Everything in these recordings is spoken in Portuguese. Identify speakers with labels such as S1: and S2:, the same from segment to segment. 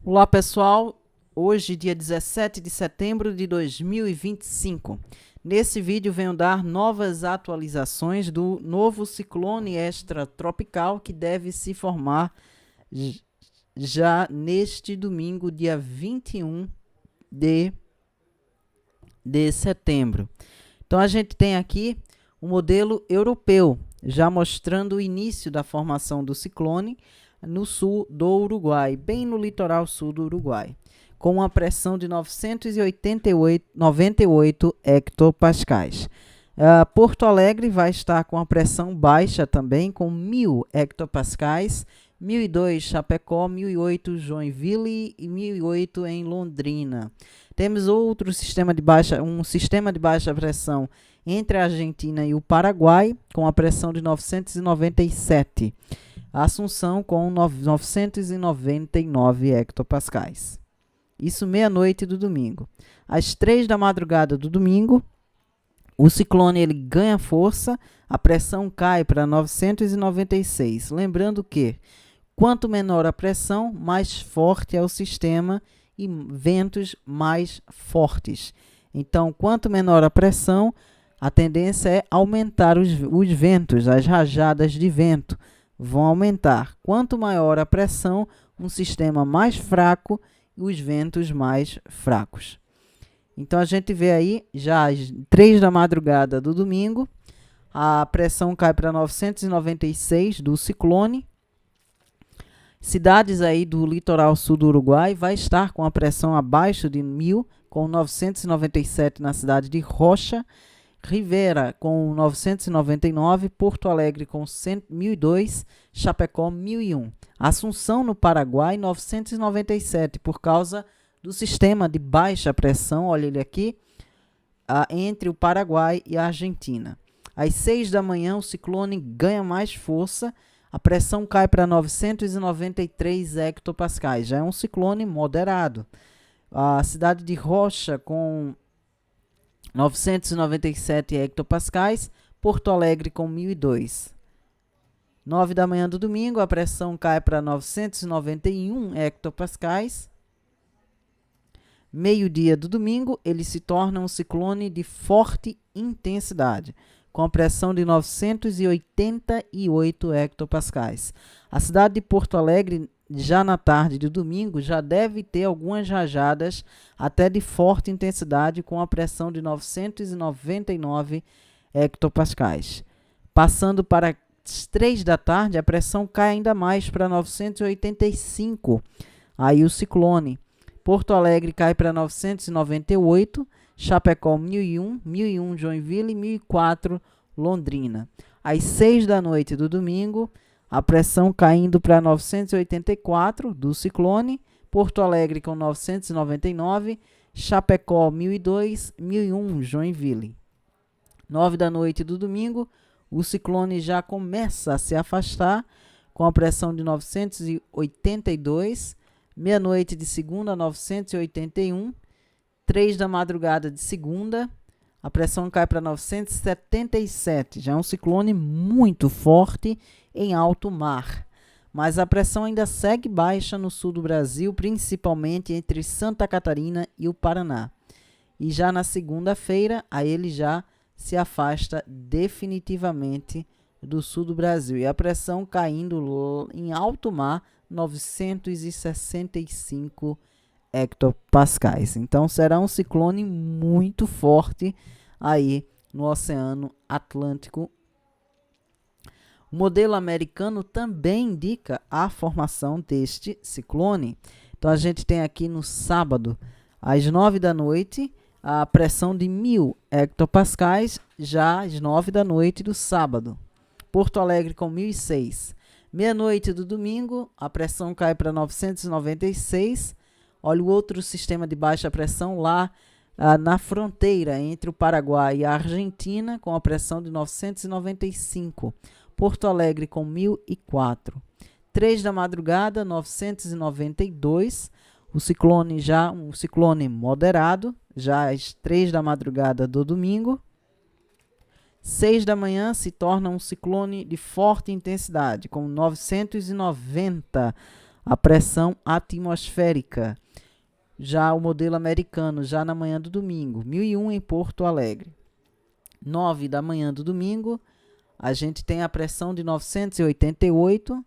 S1: Olá pessoal, hoje dia 17 de setembro de 2025. Nesse vídeo venho dar novas atualizações do novo ciclone extratropical que deve se formar já neste domingo, dia 21 de setembro. Então a gente tem aqui um modelo europeu, já mostrando o início da formação do ciclone no sul do Uruguai, bem no litoral sul do Uruguai, com uma pressão de 98 hectopascais. Porto Alegre vai estar com a pressão baixa também, com 1000 hectopascais, 1002 Chapecó, 1008 Joinville e 1008 em Londrina. Temos um sistema de baixa pressão entre a Argentina e o Paraguai, com a pressão de 997. Assunção com 999 hectopascais. Isso meia-noite do domingo. Às 3 da madrugada do domingo, o ciclone ele ganha força, a pressão cai para 996. Lembrando que, quanto menor a pressão, mais forte é o sistema e ventos mais fortes. Então, quanto menor a pressão, a tendência é aumentar os ventos, as rajadas de vento vão aumentar. Quanto maior a pressão, um sistema mais fraco e os ventos mais fracos. Então a gente vê aí, já às 3 da madrugada do domingo, a pressão cai para 996 do ciclone. Cidades aí do litoral sul do Uruguai vai estar com a pressão abaixo de 1000, com 997 na cidade de Rocha, Rivera com 999, Porto Alegre com 1002, Chapecó 1001. Assunção no Paraguai 997 por causa do sistema de baixa pressão, olha ele aqui, entre o Paraguai e a Argentina. Às 6 da manhã o ciclone ganha mais força, a pressão cai para 993 hectopascais, já é um ciclone moderado. A cidade de Rocha com 997 hectopascais, Porto Alegre com 1002. 9 da manhã do domingo, a pressão cai para 991 hectopascais. Meio-dia do domingo, ele se torna um ciclone de forte intensidade, com a pressão de 988 hectopascais. A cidade de Porto Alegre, já na tarde de domingo, já deve ter algumas rajadas até de forte intensidade, com a pressão de 999 hectopascais. Passando para as 3 da tarde, a pressão cai ainda mais para 985. Aí o ciclone. Porto Alegre cai para 998, Chapecó 1001, 1001 Joinville e 1004 Londrina. Às 6 da noite do domingo, a pressão caindo para 984 do ciclone, Porto Alegre com 999, Chapecó 1002, 1001 Joinville. 9 da noite do domingo, o ciclone já começa a se afastar com a pressão de 982, meia-noite de segunda 981, 3 da madrugada de segunda, a pressão cai para 977, já é um ciclone muito forte em alto mar. Mas a pressão ainda segue baixa no sul do Brasil, principalmente entre Santa Catarina e o Paraná. E já na segunda-feira, aí ele já se afasta definitivamente do sul do Brasil. E a pressão caindo em alto mar, 965 hectopascais. Então será um ciclone muito forte aí no Oceano Atlântico. O modelo americano também indica a formação deste ciclone. Então a gente tem aqui no sábado, às 9 da noite, a pressão de 1000 hectopascais, já às 9 da noite do sábado. Porto Alegre com 1006. Meia-noite do domingo, a pressão cai para 996. Olha o outro sistema de baixa pressão lá na fronteira entre o Paraguai e a Argentina, com a pressão de 995. Porto Alegre com 1004. 3 da madrugada, 992. O ciclone já um ciclone moderado, já às 3 da madrugada do domingo. 6 da manhã se torna um ciclone de forte intensidade, com 990. a pressão atmosférica. Já o modelo americano, já na manhã do domingo, 1001 em Porto Alegre. 9 da manhã do domingo, a gente tem a pressão de 988,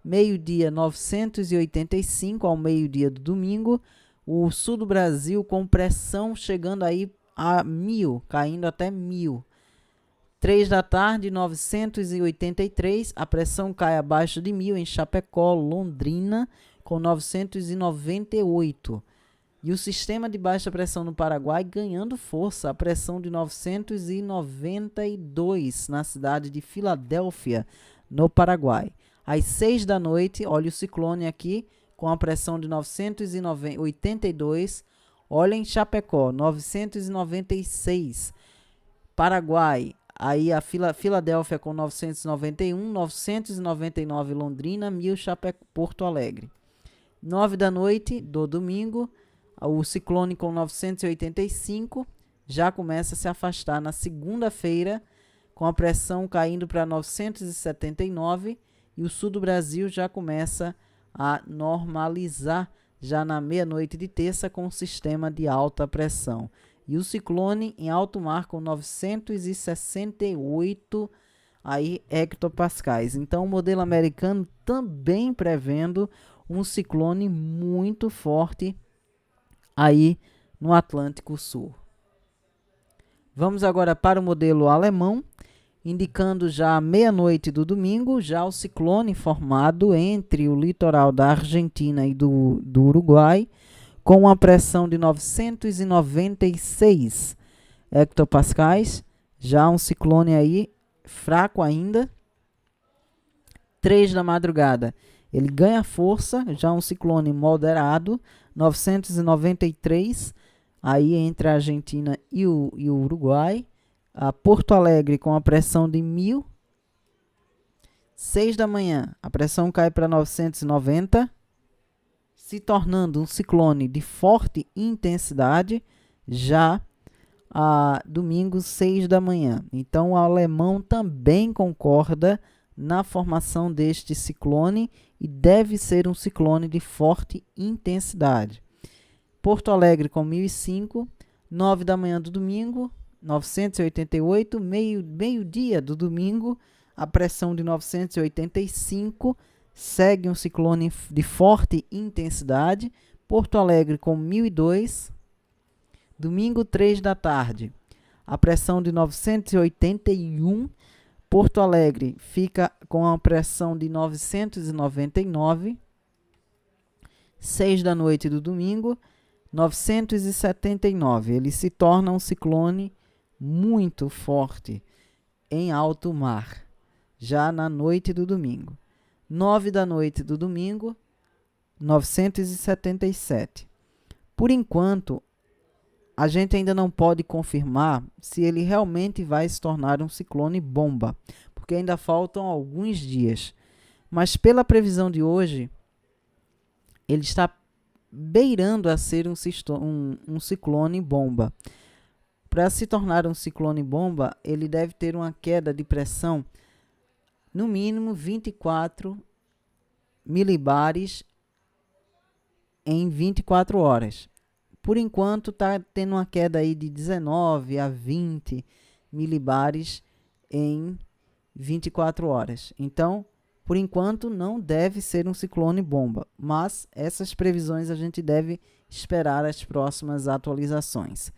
S1: meio-dia 985 ao meio-dia do domingo, o sul do Brasil com pressão chegando aí a 1000, caindo até 1000. 3 da tarde, 983, a pressão cai abaixo de 1000 em Chapecó, Londrina, com 998. E o sistema de baixa pressão no Paraguai ganhando força, a pressão de 992 na cidade de Filadélfia, no Paraguai. Às 6 da noite, olha o ciclone aqui, com a pressão de 982. Olha em Chapecó, 996. Paraguai, aí a Filadélfia com 991, 999 Londrina, 1000 Chapecó, Porto Alegre. 9 da noite do domingo, o ciclone com 985 já começa a se afastar na segunda-feira, com a pressão caindo para 979 e o sul do Brasil já começa a normalizar já na meia-noite de terça com o sistema de alta pressão. E o ciclone em alto mar com 968 aí, hectopascais. Então o modelo americano também prevendo um ciclone muito forte aí no Atlântico Sul. Vamos agora para o modelo alemão, indicando já a meia-noite do domingo, já o ciclone formado entre o litoral da Argentina e do Uruguai, com uma pressão de 996 hectopascais, já um ciclone aí fraco ainda. 3 da madrugada, ele ganha força, já um ciclone moderado, 993, aí entre a Argentina e o Uruguai. A Porto Alegre com a pressão de 1000. 6 da manhã, a pressão cai para 990, se tornando um ciclone de forte intensidade, já a domingo 6 da manhã. Então o alemão também concorda na formação deste ciclone e deve ser um ciclone de forte intensidade. Porto Alegre com 1005, 9 da manhã do domingo, 988, meio-dia do domingo, a pressão de 985, segue um ciclone de forte intensidade. Porto Alegre com 1002, domingo 3 da tarde, a pressão de 981, Porto Alegre fica com a pressão de 999, 6 da noite do domingo, 979. Ele se torna um ciclone muito forte em alto mar, já na noite do domingo. 9 da noite do domingo, 977. Por enquanto, a gente ainda não pode confirmar se ele realmente vai se tornar um ciclone bomba, porque ainda faltam alguns dias. Mas pela previsão de hoje, ele está beirando a ser um ciclone bomba. Para se tornar um ciclone bomba, ele deve ter uma queda de pressão no mínimo 24 milibares em 24 horas. Por enquanto está tendo uma queda aí de 19 a 20 milibares em 24 horas. Então, por enquanto, não deve ser um ciclone bomba, mas essas previsões a gente deve esperar as próximas atualizações.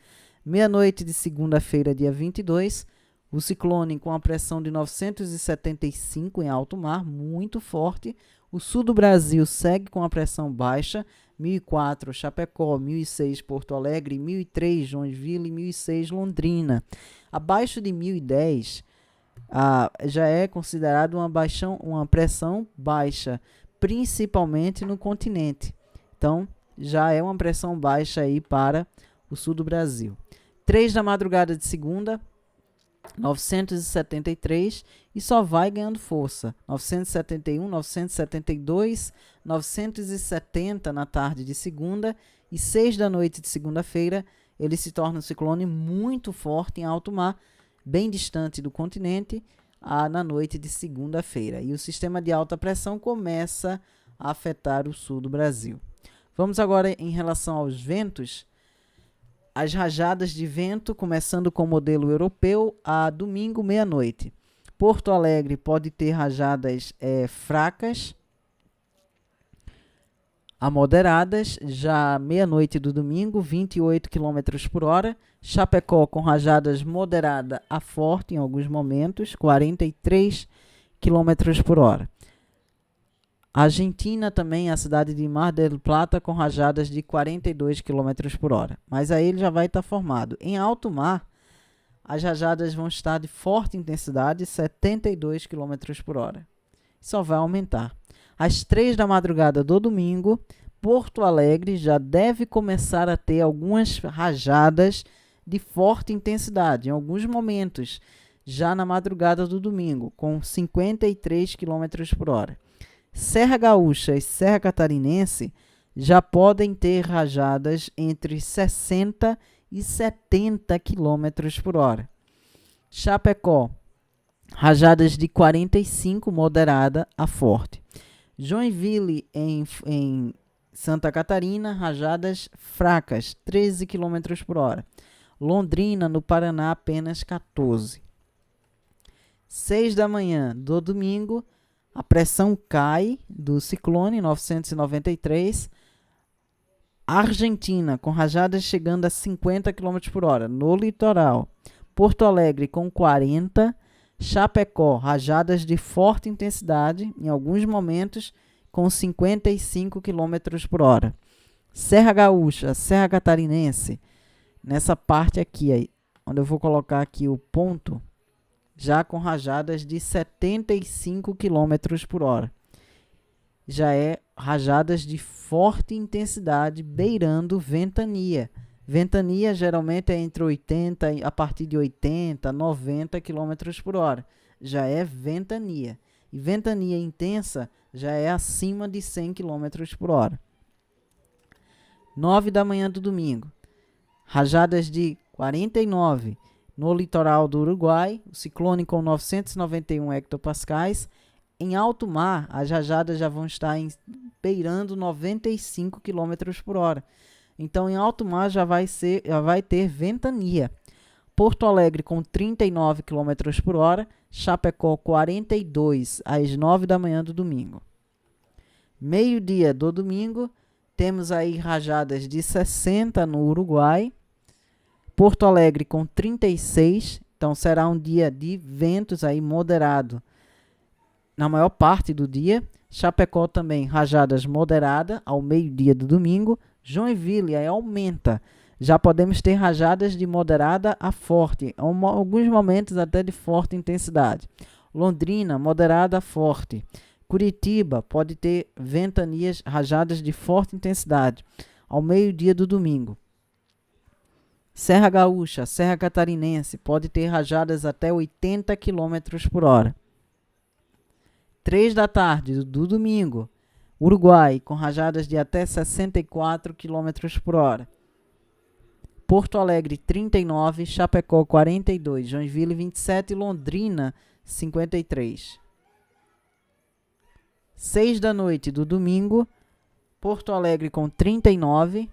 S1: Meia-noite de segunda-feira, dia 22, o ciclone com a pressão de 975 em alto mar, muito forte. O sul do Brasil segue com a pressão baixa, 1004 Chapecó, 1006 Porto Alegre, 1003 Joinville e 1006 Londrina. Abaixo de 1010, já é considerado uma pressão baixa, principalmente no continente. Então, já é uma pressão baixa aí para o sul do Brasil. 3 da madrugada de segunda, 973, e só vai ganhando força. 971, 972, 970 na tarde de segunda e 6 da noite de segunda-feira, ele se torna um ciclone muito forte em alto mar, bem distante do continente, na noite de segunda-feira. E o sistema de alta pressão começa a afetar o sul do Brasil. Vamos agora em relação aos ventos. As rajadas de vento, começando com o modelo europeu, a domingo, meia-noite. Porto Alegre pode ter rajadas fracas a moderadas, já meia-noite do domingo, 28 km por hora. Chapecó com rajadas moderada a forte em alguns momentos, 43 km por hora. Argentina também, a cidade de Mar del Plata, com rajadas de 42 km por hora. Mas aí ele já vai estar formado. Em alto mar, as rajadas vão estar de forte intensidade, 72 km por hora. Só vai aumentar. Às 3 da madrugada do domingo, Porto Alegre já deve começar a ter algumas rajadas de forte intensidade, em alguns momentos, já na madrugada do domingo, com 53 km por hora. Serra Gaúcha e Serra Catarinense já podem ter rajadas entre 60 e 70 km por hora. Chapecó, rajadas de 45, moderada a forte. Joinville, em Santa Catarina, rajadas fracas, 13 km por hora. Londrina, no Paraná, apenas 14. 6 da manhã do domingo, a pressão cai do ciclone 993. Argentina, com rajadas chegando a 50 km por hora no litoral. Porto Alegre, com 40. Chapecó, rajadas de forte intensidade, em alguns momentos, com 55 km por hora. Serra Gaúcha, Serra Catarinense, nessa parte aqui, onde eu vou colocar aqui o ponto, já com rajadas de 75 km por hora. Já é rajadas de forte intensidade, beirando ventania. Ventania geralmente é entre 80, a partir de 80, 90 km por hora. Já é ventania. E ventania intensa já é acima de 100 km por hora. 9 da manhã do domingo. Rajadas de 49 no litoral do Uruguai. O ciclone com 991 hectopascais. Em alto mar, as rajadas já vão estar beirando 95 km por hora. Então, em alto mar já vai ter ventania. Porto Alegre com 39 km por hora, Chapecó 42 às 9 da manhã do domingo. Meio-dia do domingo, temos aí rajadas de 60 no Uruguai. Porto Alegre com 36, então será um dia de ventos aí moderado na maior parte do dia. Chapecó também rajadas moderadas ao meio-dia do domingo. Joinville aí aumenta. Já podemos ter rajadas de moderada a forte, em alguns momentos até de forte intensidade. Londrina, moderada a forte. Curitiba pode ter ventanias, rajadas de forte intensidade ao meio-dia do domingo. Serra Gaúcha, Serra Catarinense pode ter rajadas até 80 km por hora. 3 da tarde do domingo, Uruguai com rajadas de até 64 km por hora. Porto Alegre 39, Chapecó 42, Joinville 27 e Londrina 53. 6 da noite do domingo, Porto Alegre com 39,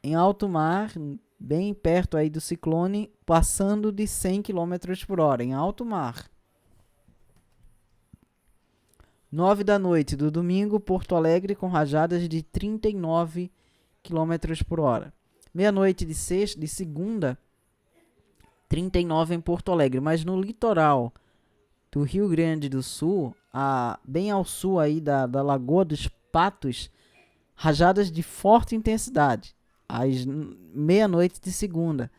S1: em alto mar, bem perto aí do ciclone, passando de 100 km por hora, em alto mar. 9 da noite do domingo, Porto Alegre com rajadas de 39 km por hora. Meia-noite de segunda, 39 em Porto Alegre, mas no litoral do Rio Grande do Sul, bem ao sul aí da Lagoa dos Patos, rajadas de forte intensidade, às meia-noite de segunda,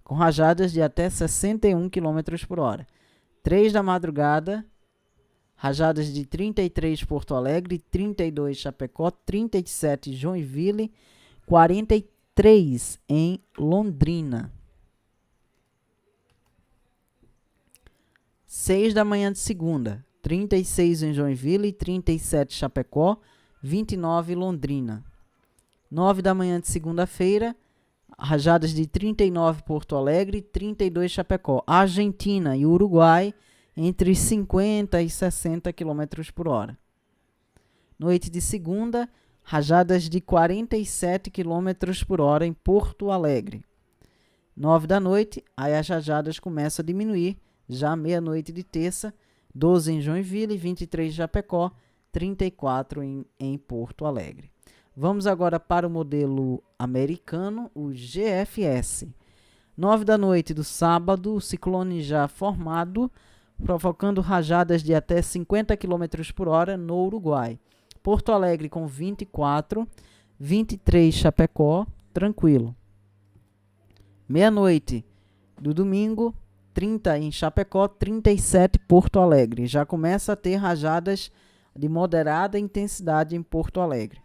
S1: com rajadas de até 61 km por hora. 3 da madrugada, rajadas de 33 Porto Alegre, 32 Chapecó, 37 Joinville, 43 em Londrina. 6 da manhã de segunda, 36 em Joinville, 37 Chapecó, 29 Londrina. 9 da manhã de segunda-feira, rajadas de 39 Porto Alegre, 32 Chapecó. Argentina e Uruguai entre 50 e 60 km por hora. Noite de segunda, rajadas de 47 km por hora em Porto Alegre. 9 da noite, aí as rajadas começam a diminuir, já meia-noite de terça, 12 em Joinville, 23 em Chapecó, 34 em Porto Alegre. Vamos agora para o modelo americano, o GFS. 9 da noite do sábado, o ciclone já formado, provocando rajadas de até 50 km por hora no Uruguai. Porto Alegre com 24, 23 Chapecó, tranquilo. Meia-noite do domingo, 30 em Chapecó, 37 Porto Alegre. Já começa a ter rajadas de moderada intensidade em Porto Alegre.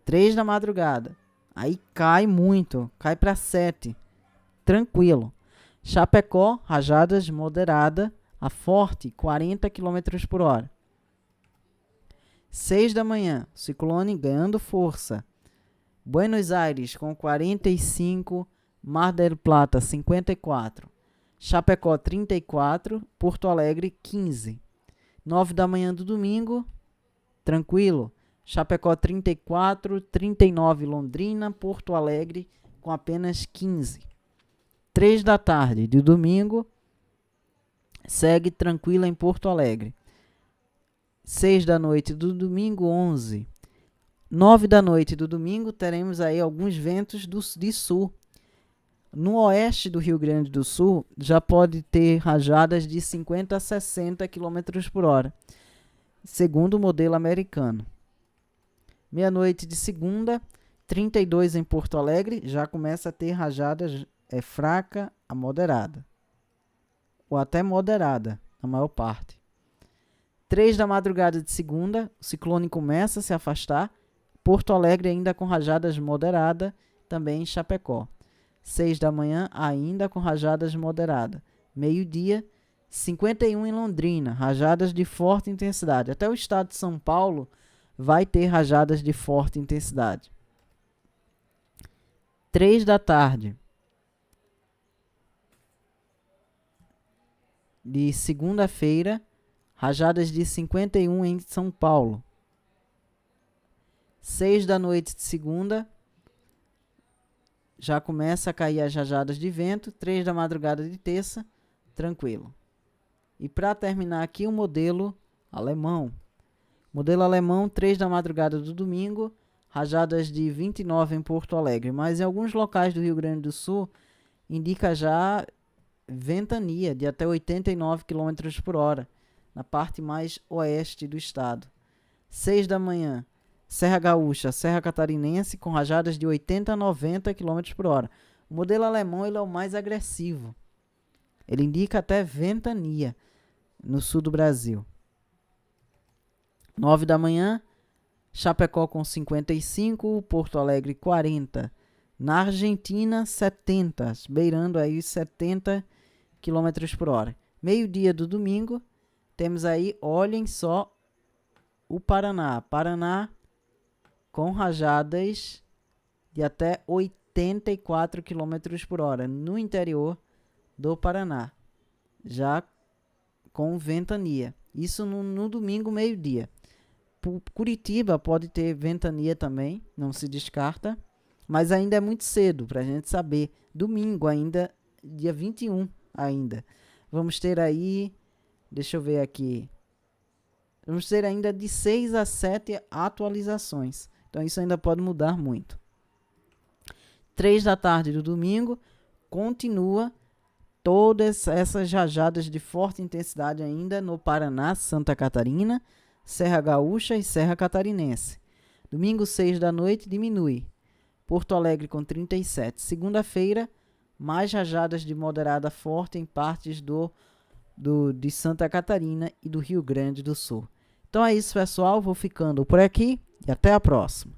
S1: 3 da madrugada, aí cai muito, cai para 7, tranquilo. Chapecó, rajadas moderada a forte, 40 km por hora. 6 da manhã, ciclone ganhando força. Buenos Aires com 45, Mar del Plata 54, Chapecó 34, Porto Alegre 15. 9 da manhã do domingo, tranquilo. Chapecó 34, 39 Londrina, Porto Alegre com apenas 15. 3 da tarde de domingo, segue tranquila em Porto Alegre. 6 da noite do domingo, 11. 9 da noite do domingo, teremos aí alguns ventos de sul. No oeste do Rio Grande do Sul, já pode ter rajadas de 50 a 60 km por hora, segundo o modelo americano. Meia-noite de segunda, 32 em Porto Alegre, já começa a ter rajadas fraca a moderada, ou até moderada, na maior parte. 3 da madrugada de segunda, o ciclone começa a se afastar, Porto Alegre ainda com rajadas moderadas, também em Chapecó. 6 da manhã, ainda com rajadas moderadas. Meio-dia, 51 em Londrina, rajadas de forte intensidade. Até o estado de São Paulo vai ter rajadas de forte intensidade. 3 da tarde de segunda-feira, rajadas de 51 em São Paulo. 6 da noite de segunda, já começa a cair as rajadas de vento. 3 da madrugada de terça, tranquilo. E para terminar aqui, o modelo alemão. Modelo alemão, 3 da madrugada do domingo, rajadas de 29 em Porto Alegre. Mas em alguns locais do Rio Grande do Sul, indica já ventania de até 89 km por hora, na parte mais oeste do estado. 6 da manhã, Serra Gaúcha, Serra Catarinense, com rajadas de 80 a 90 km por hora. O modelo alemão ele é o mais agressivo. Ele indica até ventania no sul do Brasil. 9 da manhã, Chapecó com 55, Porto Alegre 40. Na Argentina, 70, beirando aí os 70 km por hora. Meio-dia do domingo, temos aí, olhem só, o Paraná. Paraná com rajadas de até 84 km por hora no interior do Paraná, já com ventania. Isso no domingo, meio-dia. Curitiba pode ter ventania também, não se descarta, mas ainda é muito cedo para a gente saber. Domingo ainda, dia 21 ainda. Vamos ter aí, deixa eu ver aqui, vamos ter ainda de 6 a 7 atualizações. Então isso ainda pode mudar muito. 3 da tarde do domingo, continua todas essas rajadas de forte intensidade ainda no Paraná, Santa Catarina, Serra Gaúcha e Serra Catarinense. Domingo, 6 da noite, diminui. Porto Alegre com 37. Segunda-feira, mais rajadas de moderada a forte em partes de Santa Catarina e do Rio Grande do Sul. Então é isso, pessoal. Vou ficando por aqui e até a próxima.